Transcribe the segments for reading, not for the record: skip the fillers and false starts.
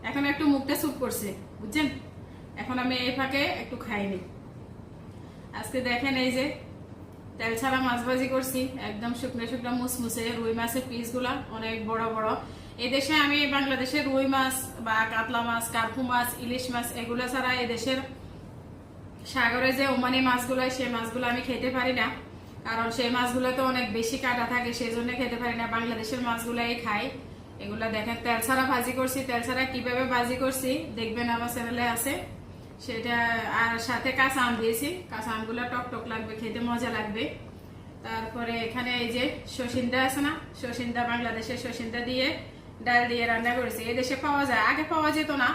এখন একটু মুখটা স্যুপ করছে, বুঝছেন? এখন আমি এই ফাঁকে একটু খাইনি। আজকে দেখেন এই যে তেল ছাড়া মাছ ভাজি করছি, একদম শুকনো শুকনো মুসমুসে। রুই মাছের পিসগুলা অনেক বড় বড়। এই দেশে আমি বাংলাদেশের রুই মাছ বা কাতলা মাছ, কার্পু মাছ, ইলিশ মাছ এগুলো ছাড়া এই দেশের সাগরে যে ওমানি মাছগুলো সেই মাছগুলো আমি খেতে পারি না, কারণ সেই মাছগুলো তো অনেক বেশি কাটা থাকে, সেই জন্য খেতে পারি না। বাংলাদেশের মাছগুলাই খাই। এগুলা দেখেন তেল ছাড়া ভাজি করছি। তেল ছাড়া কিভাবে ভাজি করছি দেখবেন আমার চ্যানেলে আছে সেটা। আর সাথে কাঁচা আম দিয়েছি, কাঁচা আমগুলো টক টক লাগবে, খেতে মজা লাগবে। তারপরে এখানে এই যে সসিন্দা আছে না, সসিন্দা, বাংলাদেশের সসিন্দা দিয়ে ডাল দিয়ে রান্না করেছি। এদেশে পাওয়া যায়, আগে পাওয়া যেত না,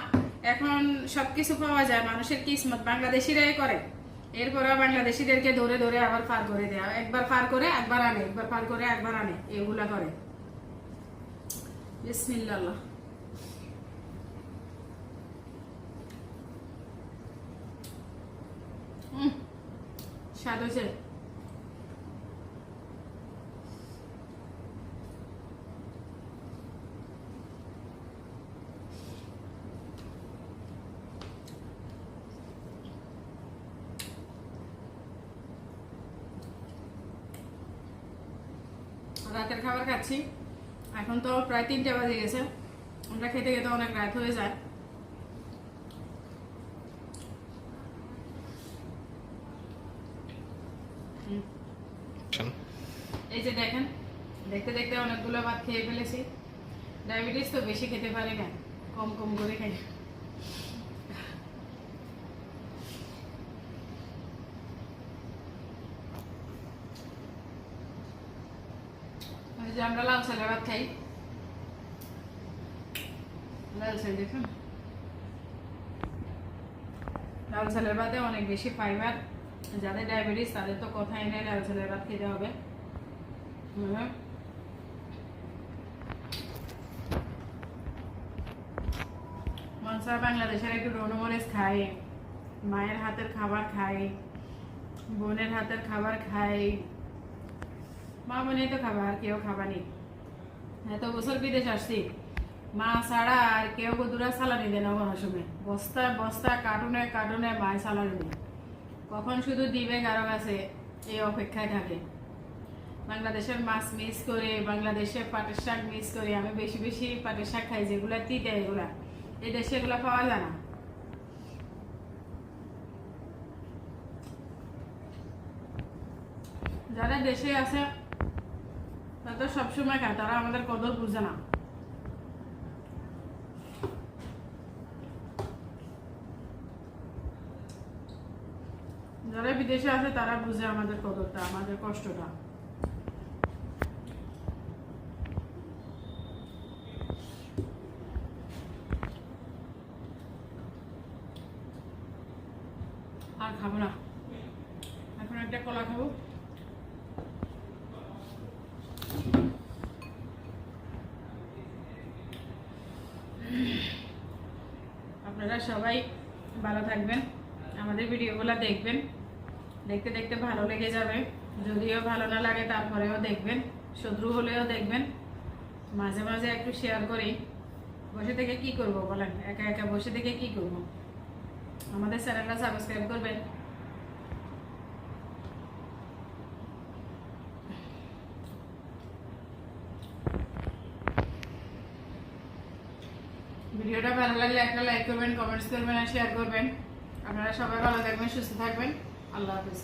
এখন সবকিছু পাওয়া যায়। মানুষের কিসমত, বাংলাদেশিরাই করে। এরপরে বাংলাদেশিদেরকে ধরে ধরে আবার পার করে দেওয়া, একবার পার করে একবার আনে, একবার পার করে একবার আনে, এগুলা করে। বিসমিল্লাহ। স্বাদ হয়েছে। রাতের খাবার খাচ্ছি, এখন তো প্রায় 3টা বাজে গেছে। আমরা খেতে খেতে অনেক রাত হয়ে যায়। এই যে দেখেন, দেখতে দেখতে অনেকগুলো ভাত খেয়ে ফেলেছি। ডায়াবেটিস তো বেশি খেতে পারি না, কম কম করে খাই। যে আমরা লাল চালের ভাত খাই, লাল চাল দেখুন, লাল চালের ভাতে অনেক বেশি ফাইবার। যাদের ডায়াবেটিস তাদের তো কথাই নেই, লাল চালের ভাত খেতে হবে। মনসা বাংলাদেশের একটু রনমরিচ খাই, মায়ের হাতের খাবার খাই, বোনের হাতের খাবার খাই। মা বোনেই তো খাবার, আর কেউ খাবানি। এত বছর বিদেশ আসছি, মা ছাড়া আর কেউ বধুরা সালানি দেয় না। কোনো সময় বস্তা বস্তা কার্টুনে কার্টুনে মায় সালানি দেয়, কখন শুধু দিবে কারো কাছে এই অপেক্ষায় থাকে। বাংলাদেশের মাছ মিস করে, বাংলাদেশের পাটের শাক মিস করে। আমি বেশি বেশি পাটের শাক খাই, যেগুলা তিতে, এগুলা এই দেশে এগুলা পাওয়া যায় না। যারা দেশে আছে তারা তো সবসময় খায়, তারা আমাদের কদর বুঝে না। যারা বিদেশে আছে তারা বুঝে আমাদের কদরটা, আমাদের কষ্টটা। আর খাবো না, এখন একটা কলা খাবো। আপনারা সবাই ভালো থাকবেন, আমাদের ভিডিওগুলো দেখবেন, দেখতে দেখতে ভালো লেগে যাবে। যদিও ভালো না লাগে তারপরেও দেখবেন, শত্রু হলেও দেখবেন। মাঝে মাঝে একটু শেয়ার করি। বসে থেকে কি করব বলেন, একা একা বসে থেকে কি করব? আমাদের চ্যানেলটা সাবস্ক্রাইব করবেন। ভিডিওটা ভালো লাগলে একটা লাইক করবেন, কমেন্টস করবেন আর শেয়ার করবেন। আপনারা সবাই ভালো থাকবেন, সুস্থ থাকবেন। আল্লাহ হাফেজ।